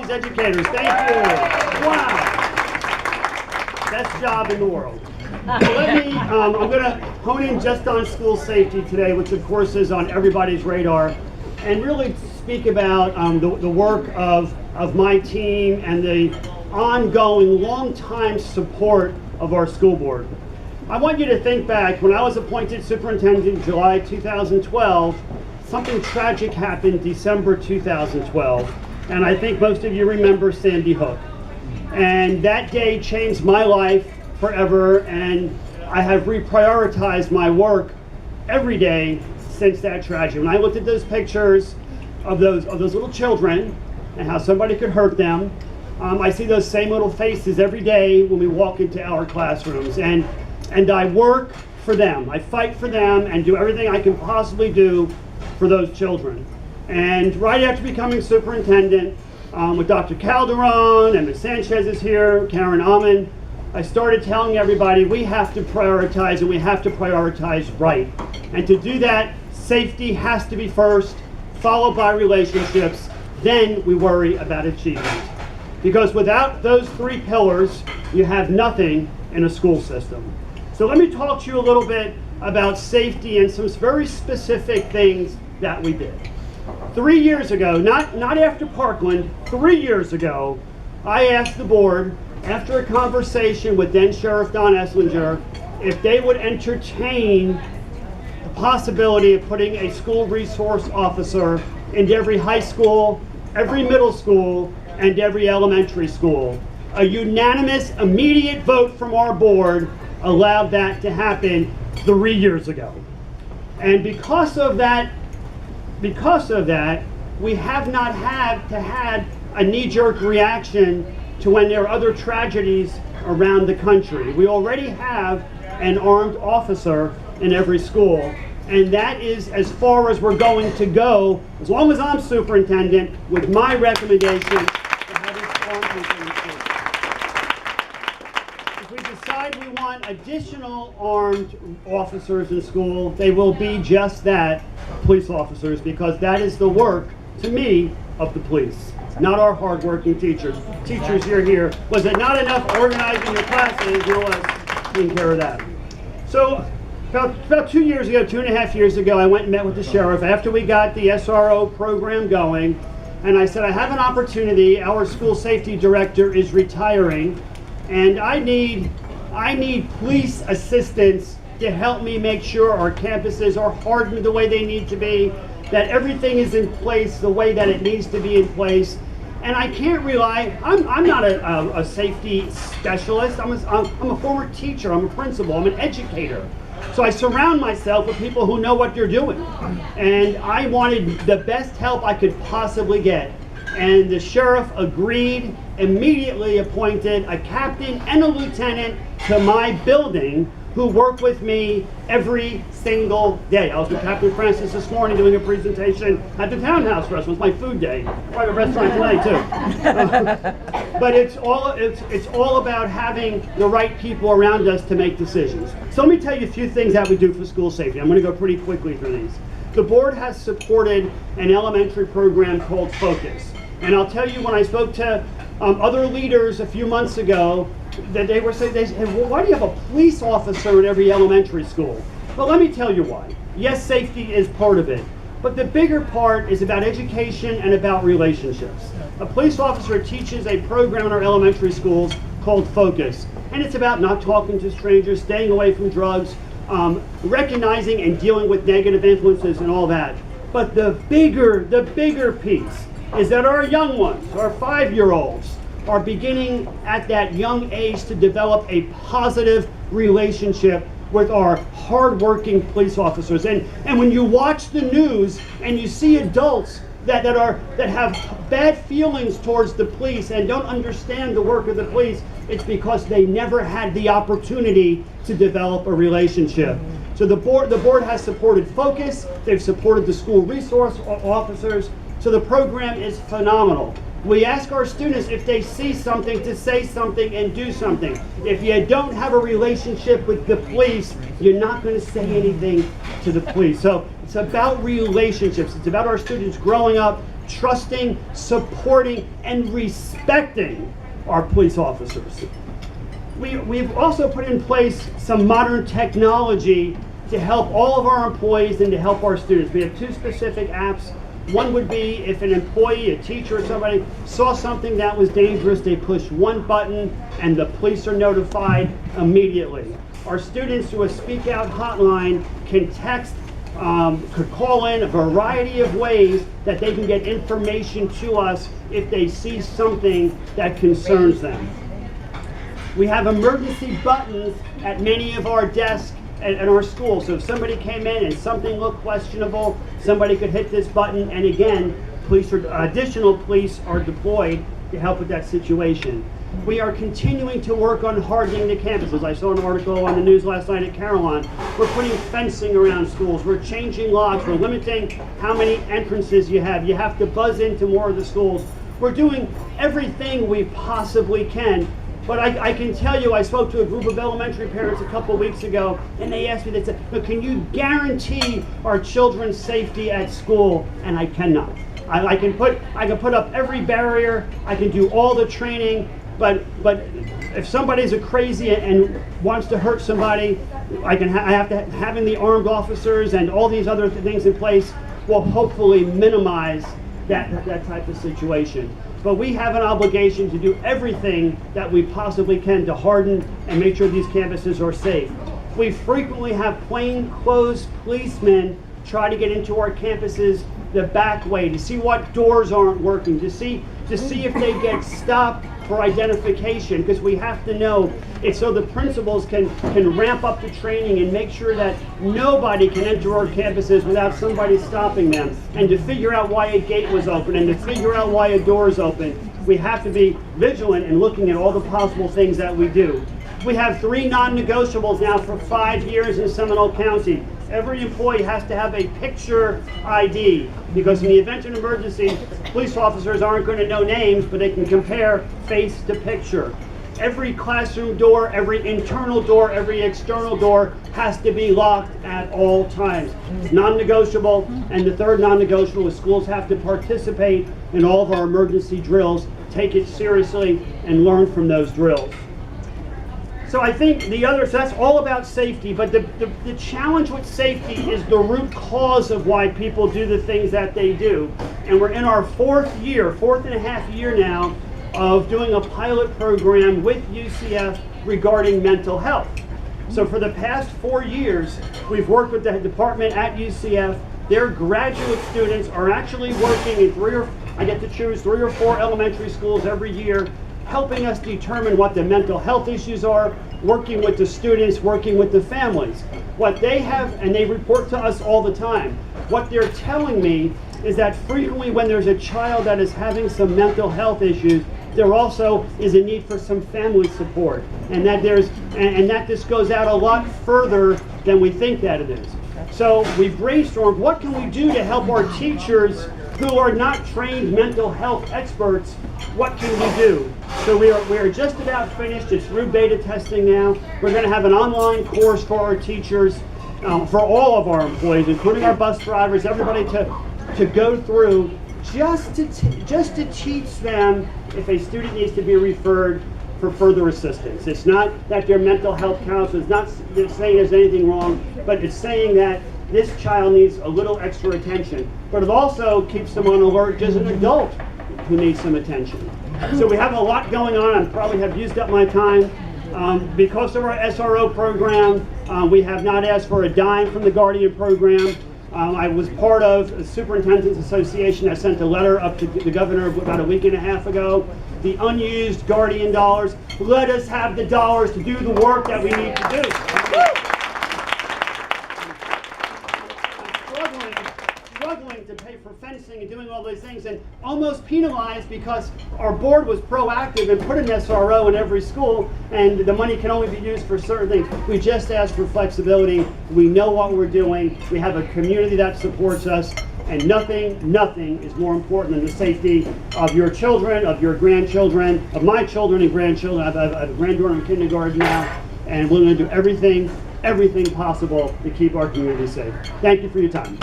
these educators. Thank you. Wow. Best job in the world. So I'm going to hone in just on school safety today, which of course is on everybody's radar, and really speak about the work of my team and the ongoing, long-time support of our school board. I want you to think back, when I was appointed superintendent in July 2012, something tragic happened December 2012, and I think most of you remember Sandy Hook. And that day changed my life forever, and I have reprioritized my work every day since that tragedy. When I looked at those pictures of those little children and how somebody could hurt them, I see those same little faces every day when we walk into our classrooms, and I work for them. I fight for them and do everything I can possibly do for those children. And right after becoming superintendent, with Dr. Calderon and Ms. Sanchez is here, Karen Amon, I started telling everybody we have to prioritize, and we have to prioritize right. And to do that, safety has to be first, followed by relationships, then we worry about achievement. Because without those three pillars, you have nothing in a school system. So let me talk to you a little bit about safety and some very specific things that we did. 3 years ago, not after Parkland, 3 years ago, I asked the board, after a conversation with then Sheriff Don Esslinger, if they would entertain the possibility of putting a school resource officer into every high school, every middle school, and every elementary school. A unanimous, immediate vote from our board allowed that to happen 3 years ago. And because of that, we have not had a knee-jerk reaction to when there are other tragedies around the country. We already have an armed officer in every school, and that is as far as we're going to go, as long as I'm superintendent, with my recommendation to having armed people in schools. If we decide we want additional armed officers in school, they will be just that, police officers, because that is the work, to me, of the police, not our hardworking teachers. Teachers, you're here. Was it not enough organizing your classes? No less taking care of that. So about 2 years ago, 2.5 years ago, I went and met with the sheriff after we got the SRO program going, and I said, I have an opportunity. Our school safety director is retiring, and I need police assistance to help me make sure our campuses are hardened the way they need to be, that everything is in place the way that it needs to be in place. And I can't rely, I'm not a safety specialist, I'm a former teacher, I'm a principal, I'm an educator. So I surround myself with people who know what they're doing. And I wanted the best help I could possibly get. And the sheriff agreed, immediately appointed a captain and a lieutenant to my building who work with me every single day. I was with Captain Francis this morning doing a presentation at the Townhouse Restaurant. It's my food day. Private restaurant tonight too. But it's all about having the right people around us to make decisions. So let me tell you a few things that we do for school safety. I'm going to go pretty quickly through these. The board has supported an elementary program called Focus. And I'll tell you, when I spoke to other leaders a few months ago, that they said, well, why do you have a police officer in every elementary school? Well, let me tell you why. Yes, safety is part of it, but the bigger part is about education and about relationships. A police officer teaches a program in our elementary schools called Focus, and it's about not talking to strangers, staying away from drugs, recognizing and dealing with negative influences and all that. But the bigger piece is that our young ones, our 5-year-olds, are beginning at that young age to develop a positive relationship with our hardworking police officers. And when you watch the news and you see adults that have bad feelings towards the police and don't understand the work of the police, it's because they never had the opportunity to develop a relationship. So the board has supported Focus, they've supported the school resource officers, so the program is phenomenal. We ask our students, if they see something, to say something and do something. If you don't have a relationship with the police, you're not going to say anything to the police. So it's about relationships. It's about our students growing up, trusting, supporting, and respecting our police officers. We've also put in place some modern technology to help all of our employees and to help our students. We have two specific apps. One would be if an employee, a teacher, or somebody saw something that was dangerous, they push one button and the police are notified immediately. Our students through a Speak Out hotline can text, could call in a variety of ways that they can get information to us if they see something that concerns them. We have emergency buttons at many of our desks at our school. So if somebody came in and something looked questionable, somebody could hit this button, and again, additional police are deployed to help with that situation. We are continuing to work on hardening the campuses. I saw an article on the news last night at Carillon. We're putting fencing around schools. We're changing locks. We're limiting how many entrances you have. You have to buzz into more of the schools. We're doing everything we possibly can. But I can tell you, I spoke to a group of elementary parents a couple of weeks ago, and they asked me, they said, "Look, can you guarantee our children's safety at school?" And I cannot. I can put up every barrier, I can do all the training, but if somebody's a crazy and wants to hurt somebody, I have to having the armed officers and all these other things in place will hopefully minimize that type of situation. But we have an obligation to do everything that we possibly can to harden and make sure these campuses are safe. We frequently have plainclothes policemen try to get into our campuses the back way to see what doors aren't working, to see if they get stopped for identification, because we have to know it's so the principals can ramp up the training and make sure that nobody can enter our campuses without somebody stopping them, and to figure out why a gate was open and to figure out why a door is open. We have to be vigilant in looking at all the possible things that we do. We have 3 non-negotiables now for 5 years in Seminole County. Every employee has to have a picture ID, because in the event of an emergency, police officers aren't going to know names, but they can compare face to picture. Every classroom door, every internal door, every external door has to be locked at all times. It's non-negotiable, and the third non-negotiable is schools have to participate in all of our emergency drills, take it seriously, and learn from those drills. So I think so that's all about safety, but the challenge with safety is the root cause of why people do the things that they do. And we're in our 4th and a half year now of doing a pilot program with UCF regarding mental health. So for the past 4 years, we've worked with the department at UCF. Their graduate students are actually working in I get to choose 3 or 4 elementary schools every year, helping us determine what the mental health issues are, working with the students, working with the families. What they have, and they report to us all the time, what they're telling me is that frequently when there's a child that is having some mental health issues, there also is a need for some family support, and that this goes out a lot further than we think that it is. So we brainstormed, what can we do to help our teachers who are not trained mental health experts? What can we do? So we are just about finished. It's through beta testing now. We're going to have an online course for our teachers, for all of our employees, including our bus drivers, everybody to go through just to teach them if a student needs to be referred for further assistance. It's not that their mental health counselor is not saying there's anything wrong, but it's saying that this child needs a little extra attention. But it also keeps them on alert as an adult who needs some attention. So we have a lot going on. I probably have used up my time. Because of our SRO program, we have not asked for a dime from the Guardian program. I was part of the Superintendent's Association. I sent a letter up to the governor about a week and a half ago. The unused Guardian dollars. Let us have the dollars to do the work that we need to do. Struggling to pay for fencing and doing all those things, and almost penalized because our board was proactive and put an SRO in every school, and the money can only be used for certain things. We just asked for flexibility. We know what we're doing. We have a community that supports us, and nothing is more important than the safety of your children, of your grandchildren, of my children and grandchildren. I have a granddaughter in kindergarten now, and we're going to do everything possible to keep our community safe. Thank you for your time.